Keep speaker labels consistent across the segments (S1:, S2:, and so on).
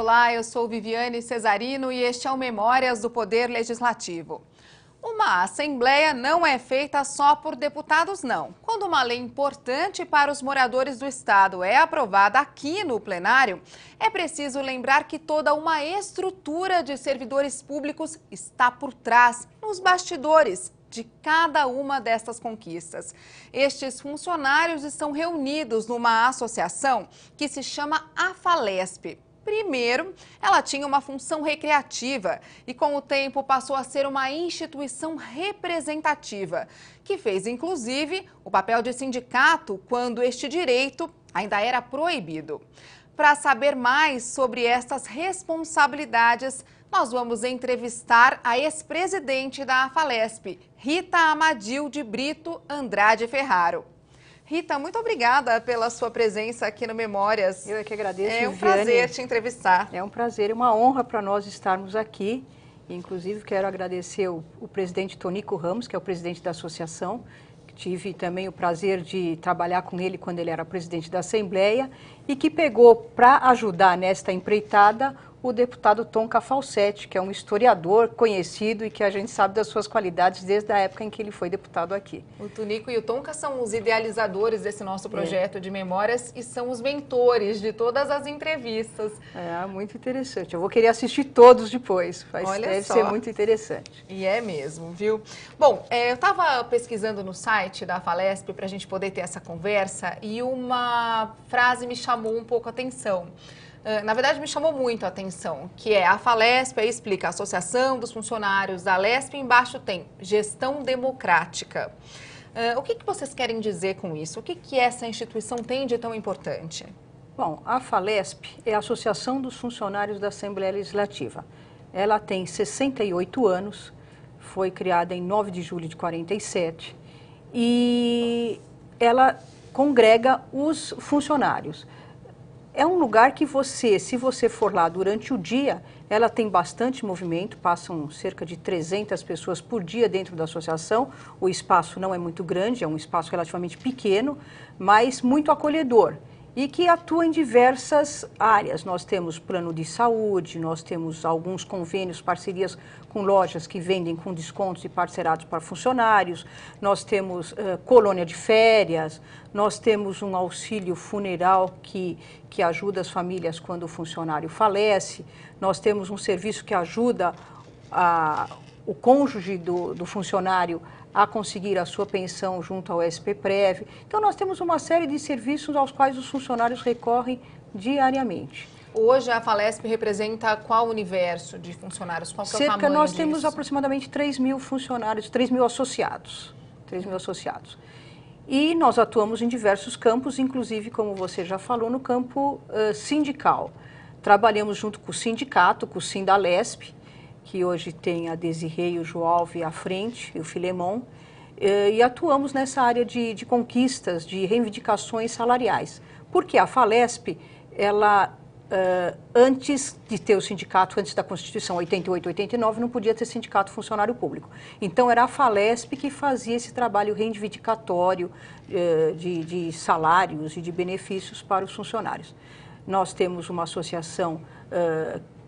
S1: Olá, eu sou Viviane Cesarino e este é o Memórias do Poder Legislativo. Uma assembleia não é feita só por deputados, não. Quando uma lei importante para os moradores do estado é aprovada aqui no plenário, é preciso lembrar que toda uma estrutura de servidores públicos está por trás, nos bastidores de cada uma destas conquistas. Estes funcionários estão reunidos numa associação que se chama AFALESP. Primeiro, ela tinha uma função recreativa e, com o tempo, passou a ser uma instituição representativa, que fez, inclusive, o papel de sindicato quando este direito ainda era proibido. Para saber mais sobre estas responsabilidades, nós vamos entrevistar a ex-presidente da AFALESP, Rita Amadil de Brito Andrade Ferraro. Rita, muito obrigada pela sua presença aqui no Memórias.
S2: Eu é que agradeço,
S1: É um
S2: Viviane.
S1: prazer te entrevistar.
S2: É um prazer, é uma honra para nós estarmos aqui. Inclusive, quero agradecer o presidente Tonico Ramos, que é o presidente da associação. Tive também o prazer de trabalhar com ele quando ele era presidente da Assembleia e que pegou para ajudar nesta empreitada o deputado Tom Cafalsetti, que é um historiador conhecido e que a gente sabe das suas qualidades desde a época em que ele foi deputado aqui.
S1: O Tonico e o Tonka são os idealizadores desse nosso projeto de memórias e são os mentores de todas as entrevistas.
S2: É, muito interessante. Eu vou querer assistir todos depois. Deve
S1: só.
S2: ser muito interessante.
S1: E é mesmo, viu? Bom, eu estava pesquisando no site da AFALESP para a gente poder ter essa conversa e uma frase me chamou um pouco a atenção. Na verdade, me chamou muito a atenção, que é a AFALESP, aí explica, a Associação dos Funcionários da LESP, embaixo tem gestão democrática. O que vocês querem dizer com isso? O que essa instituição tem de tão importante?
S2: Bom, a AFALESP é a Associação dos Funcionários da Assembleia Legislativa. Ela tem 68 anos, foi criada em 9 de julho de 47 e ela congrega os funcionários. É um lugar que se você for lá durante o dia, ela tem bastante movimento, passam cerca de 300 pessoas por dia dentro da associação. O espaço não é muito grande, é um espaço relativamente pequeno, mas muito acolhedor e que atua em diversas áreas. Nós temos plano de saúde, nós temos alguns convênios, parcerias com lojas que vendem com descontos e parcerados para funcionários, nós temos colônia de férias, nós temos um auxílio funeral que ajuda as famílias quando o funcionário falece, nós temos um serviço que ajuda o cônjuge do funcionário a conseguir a sua pensão junto ao SPPrev. Então, nós temos uma série de serviços aos quais os funcionários recorrem diariamente.
S1: Hoje, a AFALESP representa qual universo de funcionários? Qual que é o tamanho
S2: Nós
S1: disso?
S2: temos aproximadamente 3 mil funcionários, 3 mil associados. 3 mil associados. E nós atuamos em diversos campos, inclusive, como você já falou, no campo sindical. Trabalhamos junto com o sindicato, com o Sindalesp, que hoje tem a Desirê, o Joalve à frente, e o Filemon, e atuamos nessa área de conquistas, de reivindicações salariais. Porque a AFALESP, ela, antes de ter o sindicato, antes da Constituição 88, 89, não podia ter sindicato funcionário público. Então, era a AFALESP que fazia esse trabalho reivindicatório de salários e de benefícios para os funcionários. Nós temos uma associação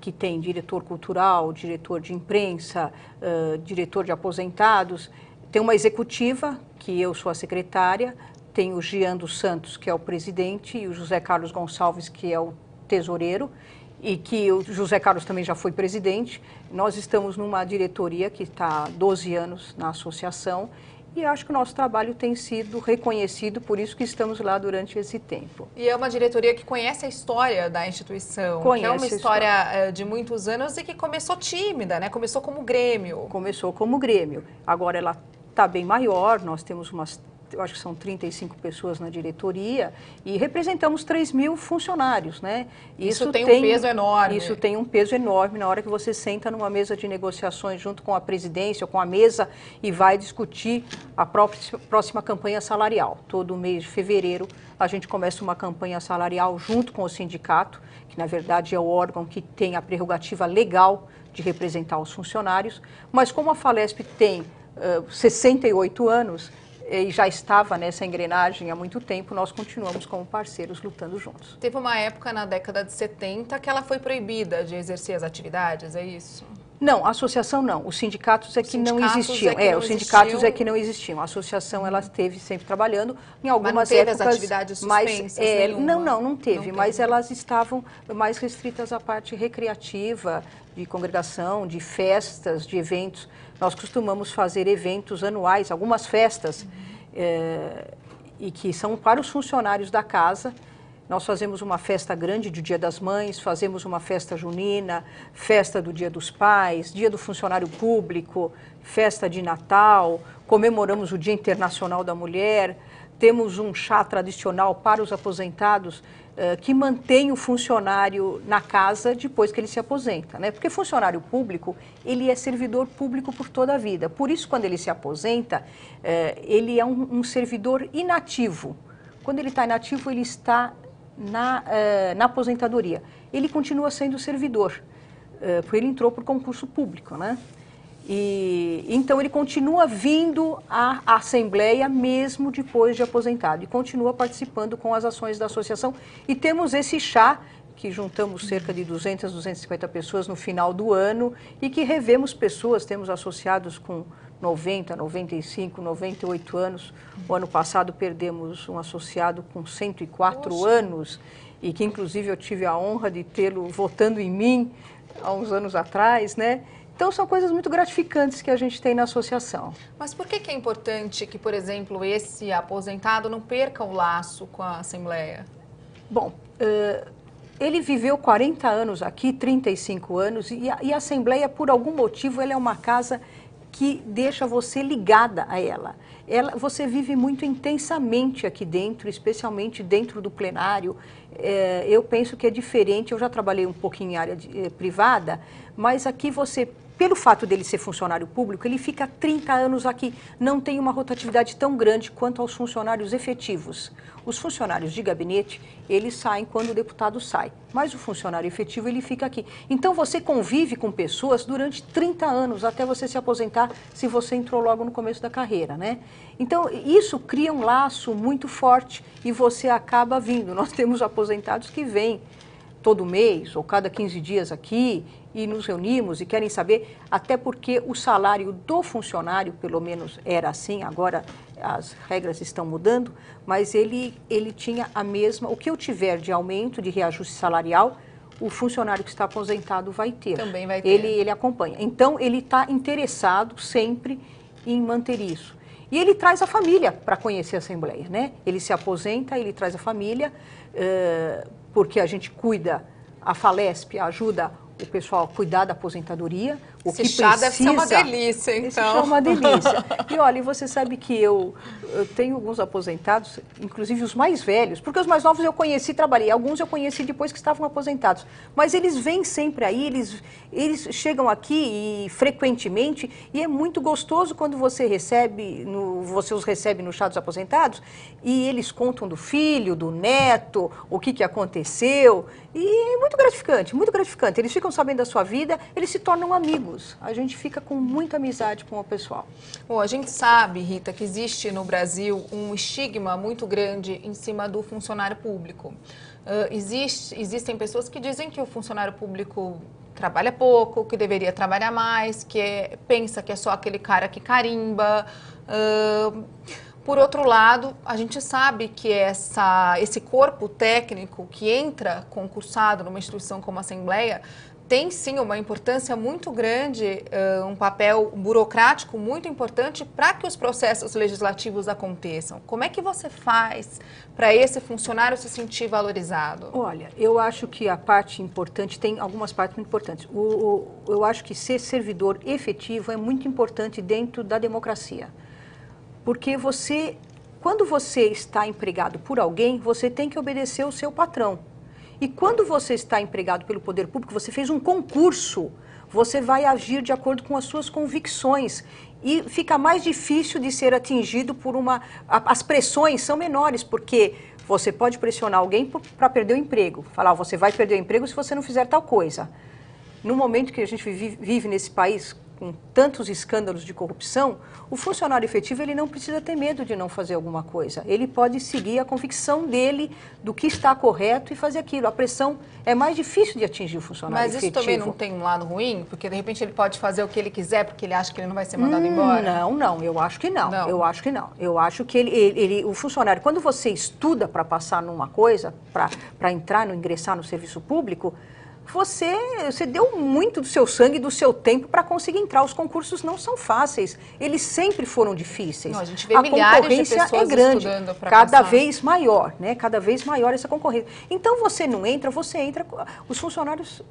S2: que tem diretor cultural, diretor de imprensa, diretor de aposentados, tem uma executiva, que eu sou a secretária, tem o Jean dos Santos, que é o presidente, e o José Carlos Gonçalves, que é o tesoureiro, e que o José Carlos também já foi presidente. Nós estamos numa diretoria que está há 12 anos na associação, e acho que o nosso trabalho tem sido reconhecido, por isso que estamos lá durante esse tempo.
S1: E é uma diretoria que conhece a história da instituição, que é uma história de muitos anos e que começou tímida, né? Começou como Grêmio.
S2: Começou como Grêmio. Agora ela está bem maior, nós temos eu acho que são 35 pessoas na diretoria e representamos 3 mil funcionários, né?
S1: Isso tem um peso enorme.
S2: Isso tem um peso enorme na hora que você senta numa mesa de negociações junto com a presidência ou com a mesa e vai discutir a próxima campanha salarial. Todo mês de fevereiro a gente começa uma campanha salarial junto com o sindicato, que na verdade é o órgão que tem a prerrogativa legal de representar os funcionários, mas como a AFALESP tem 68 anos, e já estava nessa engrenagem há muito tempo, nós continuamos como parceiros lutando juntos.
S1: Teve uma época na década de 70 que ela foi proibida de exercer as atividades, é isso?
S2: Não, a associação não, os sindicatos é que não existiam. Os sindicatos é que não existiam. A associação ela esteve sempre trabalhando em algumas
S1: mas não teve
S2: épocas,
S1: as atividades suspensas,
S2: não teve, mas elas estavam mais restritas à parte recreativa, de congregação, de festas, de eventos. Nós costumamos fazer eventos anuais, algumas festas, e que são para os funcionários da casa. Nós fazemos uma festa grande do Dia das Mães, fazemos uma festa junina, festa do Dia dos Pais, Dia do Funcionário Público, festa de Natal, comemoramos o Dia Internacional da Mulher, temos um chá tradicional para os aposentados que mantém o funcionário na casa depois que ele se aposenta, né? Porque funcionário público, ele é servidor público por toda a vida. Por isso, quando ele se aposenta, ele é um servidor inativo. Quando ele está inativo, ele está na aposentadoria. Ele continua sendo servidor, porque ele entrou por concurso público, né? E então ele continua vindo à Assembleia mesmo depois de aposentado e continua participando com as ações da associação. E temos esse chá, que juntamos cerca de 200, 250 pessoas no final do ano e que revemos pessoas, temos associados com 90, 95, 98 anos. O ano passado perdemos um associado com 104 anos e que inclusive eu tive a honra de tê-lo votando em mim há uns anos atrás, né? Então são coisas muito gratificantes que a gente tem na associação.
S1: Mas por que é importante que, por exemplo, esse aposentado não perca o laço com a Assembleia?
S2: Bom, ele viveu 40 anos aqui, 35 anos, e a Assembleia, por algum motivo, ela é uma casa que deixa você ligada a ela. Você vive muito intensamente aqui dentro, especialmente dentro do plenário. Eu penso que é diferente, eu já trabalhei um pouquinho em área privada, mas aqui você, pelo fato dele ser funcionário público, ele fica 30 anos aqui, não tem uma rotatividade tão grande quanto aos funcionários efetivos. Os funcionários de gabinete, eles saem quando o deputado sai, mas o funcionário efetivo, ele fica aqui. Então, você convive com pessoas durante 30 anos, até você se aposentar, se você entrou logo no começo da carreira, né? Então, isso cria um laço muito forte e você acaba vindo. Nós temos aposentados que vêm todo mês ou cada 15 dias aqui e nos reunimos e querem saber, até porque o salário do funcionário, pelo menos era assim, agora as regras estão mudando, mas ele tinha a mesma, o que eu tiver de aumento, de reajuste salarial, o funcionário que está aposentado vai ter.
S1: Também vai ter.
S2: Ele acompanha. Então, ele está interessado sempre em manter isso. E ele traz a família para conhecer a Assembleia, né? Ele se aposenta, ele traz a família, porque a gente cuida, a Falesp ajuda o pessoal a cuidar da aposentadoria.
S1: Esse chá deve ser uma delícia, então.
S2: Esse chá é uma delícia. E olha, você sabe que eu tenho alguns aposentados, inclusive os mais velhos, porque os mais novos eu conheci, trabalhei. Alguns eu conheci depois que estavam aposentados. Mas eles vêm sempre aí, eles chegam aqui e frequentemente, e é muito gostoso quando você os recebe no chá dos aposentados, e eles contam do filho, do neto, o que aconteceu. E é muito gratificante, muito gratificante. Eles ficam sabendo da sua vida, eles se tornam amigos. A gente fica com muita amizade com o pessoal.
S1: Bom, a gente sabe, Rita, que existe no Brasil um estigma muito grande em cima do funcionário público. Existem pessoas que dizem que o funcionário público trabalha pouco, que deveria trabalhar mais, pensa que é só aquele cara que carimba. Por outro lado, a gente sabe que esse corpo técnico que entra concursado numa instituição como a Assembleia tem sim uma importância muito grande, um papel burocrático muito importante para que os processos legislativos aconteçam. Como é que você faz para esse funcionário se sentir valorizado?
S2: Olha, eu acho que a parte importante, tem algumas partes muito importantes. Eu acho que ser servidor efetivo é muito importante dentro da democracia. Porque quando você está empregado por alguém, você tem que obedecer o seu patrão. E quando você está empregado pelo poder público, você fez um concurso, você vai agir de acordo com as suas convicções. E fica mais difícil de ser atingido por as pressões são menores, porque você pode pressionar alguém para perder o emprego. Falar, você vai perder o emprego se você não fizer tal coisa. No momento que a gente vive nesse país, com tantos escândalos de corrupção, o funcionário efetivo ele não precisa ter medo de não fazer alguma coisa. Ele pode seguir a convicção dele do que está correto e fazer aquilo. A pressão é mais difícil de atingir o funcionário efetivo.
S1: Mas isso também não tem um lado ruim? Porque, de repente, ele pode fazer o que ele quiser porque ele acha que ele não vai ser mandado embora?
S2: Não, eu acho que não. Eu acho que não. Eu acho que o funcionário, quando você estuda para passar numa coisa, para ingressar no serviço público, você deu muito do seu sangue, do seu tempo para conseguir entrar. Os concursos não são fáceis, eles sempre foram difíceis.
S1: Não, a gente vê milhares de pessoas
S2: é grande,
S1: estudando para
S2: cada
S1: passar.
S2: vez maior, né? Cada vez maior essa concorrência. Então você entra, os funcionários,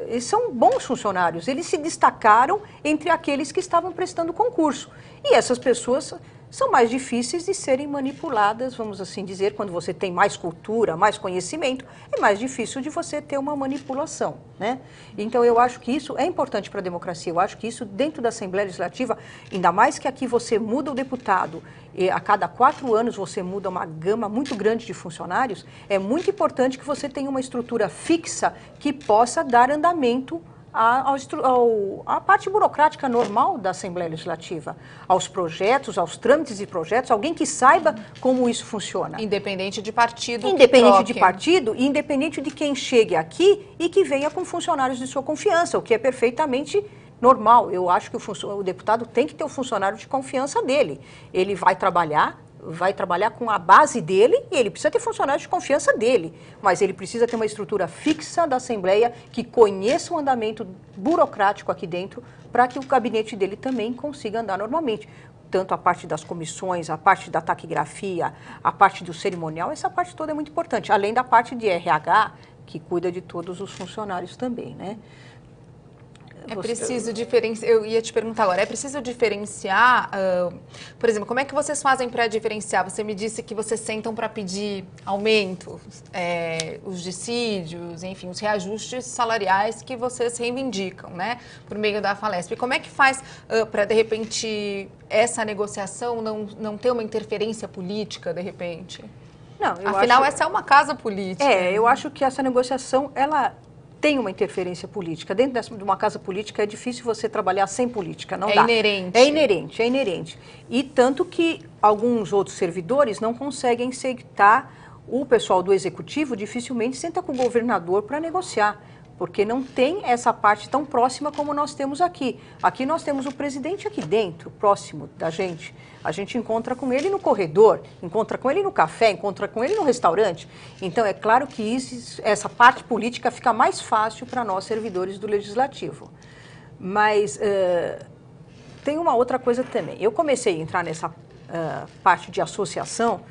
S2: eles são bons funcionários, eles se destacaram entre aqueles que estavam prestando concurso. E essas pessoas são mais difíceis de serem manipuladas, vamos assim dizer, quando você tem mais cultura, mais conhecimento, é mais difícil de você ter uma manipulação, né? Então eu acho que isso é importante para a democracia, eu acho que isso dentro da Assembleia Legislativa, ainda mais que aqui você muda o deputado, e a cada 4 anos você muda uma gama muito grande de funcionários, é muito importante que você tenha uma estrutura fixa que possa dar andamento a parte burocrática normal da Assembleia Legislativa, aos projetos, aos trâmites de projetos, alguém que saiba como isso funciona.
S1: Independente de partido.
S2: Independente de partido e independente de quem chegue aqui e que venha com funcionários de sua confiança, o que é perfeitamente normal. Eu acho que o deputado tem que ter o funcionário de confiança dele. Ele vai trabalhar com a base dele e ele precisa ter funcionários de confiança dele, mas ele precisa ter uma estrutura fixa da Assembleia que conheça o andamento burocrático aqui dentro para que o gabinete dele também consiga andar normalmente. Tanto a parte das comissões, a parte da taquigrafia, a parte do cerimonial, essa parte toda é muito importante, além da parte de RH, que cuida de todos os funcionários também, né?
S1: É preciso diferenciar, eu ia te perguntar agora, é preciso diferenciar, por exemplo, como é que vocês fazem para diferenciar? Você me disse que vocês sentam para pedir aumento, os dissídios, enfim, os reajustes salariais que vocês reivindicam, né, por meio da Falesp. Como é que faz para, de repente, essa negociação não ter uma interferência política, de repente?
S2: Não,
S1: Afinal, essa é uma casa política.
S2: Eu acho que essa negociação, ela tem uma interferência política. Dentro de uma casa política é difícil você trabalhar sem política, não dá.
S1: É
S2: inerente. E tanto que alguns outros servidores não conseguem sentar, o pessoal do executivo dificilmente senta com o governador para negociar, porque não tem essa parte tão próxima como nós temos aqui. Aqui nós temos o presidente aqui dentro, próximo da gente. A gente encontra com ele no corredor, encontra com ele no café, encontra com ele no restaurante. Então, é claro que essa parte política fica mais fácil para nós, servidores do Legislativo. Mas tem uma outra coisa também. Eu comecei a entrar nessa parte de associação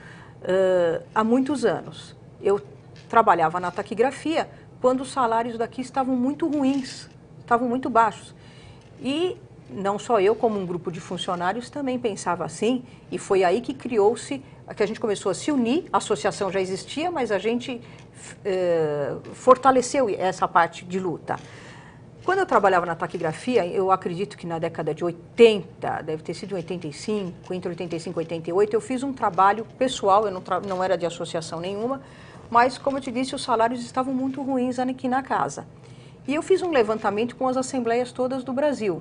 S2: há muitos anos. Eu trabalhava na taquigrafia quando os salários daqui estavam muito ruins, estavam muito baixos. E não só eu, como um grupo de funcionários também pensava assim, e foi aí que criou-se, que a gente começou a se unir, a associação já existia, mas a gente fortaleceu essa parte de luta. Quando eu trabalhava na taquigrafia, eu acredito que na década de 80, deve ter sido em 85, entre 85 e 88, eu fiz um trabalho pessoal, eu não era de associação nenhuma, mas, como eu te disse, os salários estavam muito ruins aqui na casa. E eu fiz um levantamento com as assembleias todas do Brasil.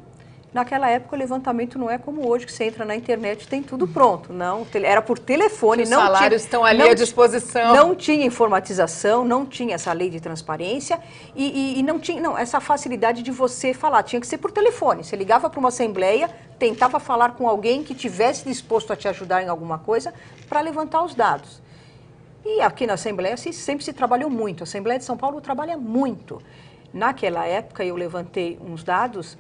S2: Naquela época, o levantamento não é como hoje, que você entra na internet e tem tudo pronto. Não, era por telefone.
S1: Os salários estão ali à disposição.
S2: Não tinha informatização, não tinha essa lei de transparência e não tinha essa facilidade de você falar. Tinha que ser por telefone. Você ligava para uma assembleia, tentava falar com alguém que tivesse disposto a te ajudar em alguma coisa para levantar os dados. E aqui na Assembleia sempre se trabalhou muito. A Assembleia de São Paulo trabalha muito. Naquela época, eu levantei uns dados,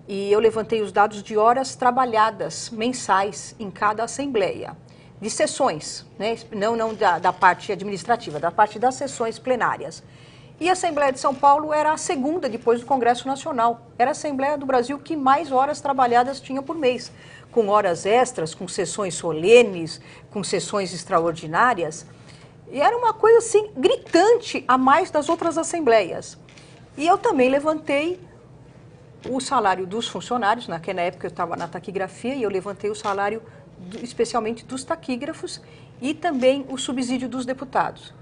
S2: e eu levantei os dados de horas trabalhadas mensais em cada Assembleia, de sessões, né? Não da parte administrativa, da parte das sessões plenárias. E a Assembleia de São Paulo era a segunda depois do Congresso Nacional. Era a Assembleia do Brasil que mais horas trabalhadas tinha por mês, com horas extras, com sessões solenes, com sessões extraordinárias. E era uma coisa assim, gritante a mais das outras assembleias. E eu também levantei o salário dos funcionários, naquela época eu estava na taquigrafia, e eu levantei o salário especialmente dos taquígrafos e também o subsídio dos deputados.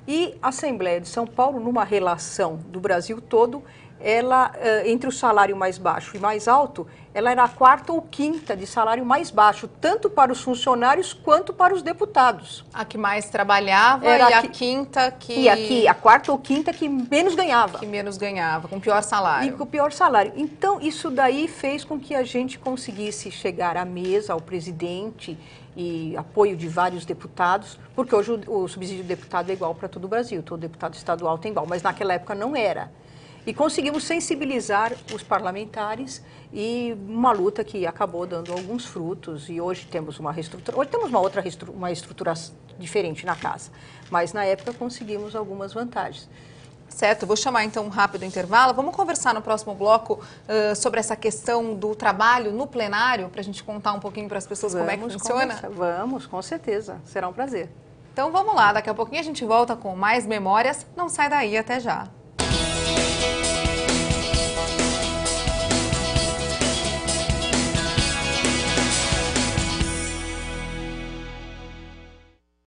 S2: E a Assembleia de São Paulo, numa relação do Brasil todo, ela, entre o salário mais baixo e mais alto, ela era a quarta ou quinta de salário mais baixo, tanto para os funcionários quanto para os deputados.
S1: A que mais trabalhava
S2: era
S1: e a quinta que...
S2: E aqui, a quarta ou quinta que menos ganhava.
S1: Que menos ganhava, com pior salário.
S2: E com o pior salário. Então, isso daí fez com que a gente conseguisse chegar à mesa, ao presidente e apoio de vários deputados, porque hoje o subsídio de deputado é igual para todo o Brasil, todo deputado estadual tem igual, mas naquela época não era. E conseguimos sensibilizar os parlamentares e uma luta que acabou dando alguns frutos. E hoje temos uma reestruturação, hoje temos uma estrutura diferente na casa, mas na época conseguimos algumas vantagens.
S1: Certo, vou chamar então um rápido intervalo. Vamos conversar no próximo bloco sobre essa questão do trabalho no plenário, para a gente contar um pouquinho para as pessoas como é que funciona?
S2: Vamos, com certeza, será um prazer.
S1: Então vamos lá, daqui a pouquinho a gente volta com mais memórias. Não sai daí, até já.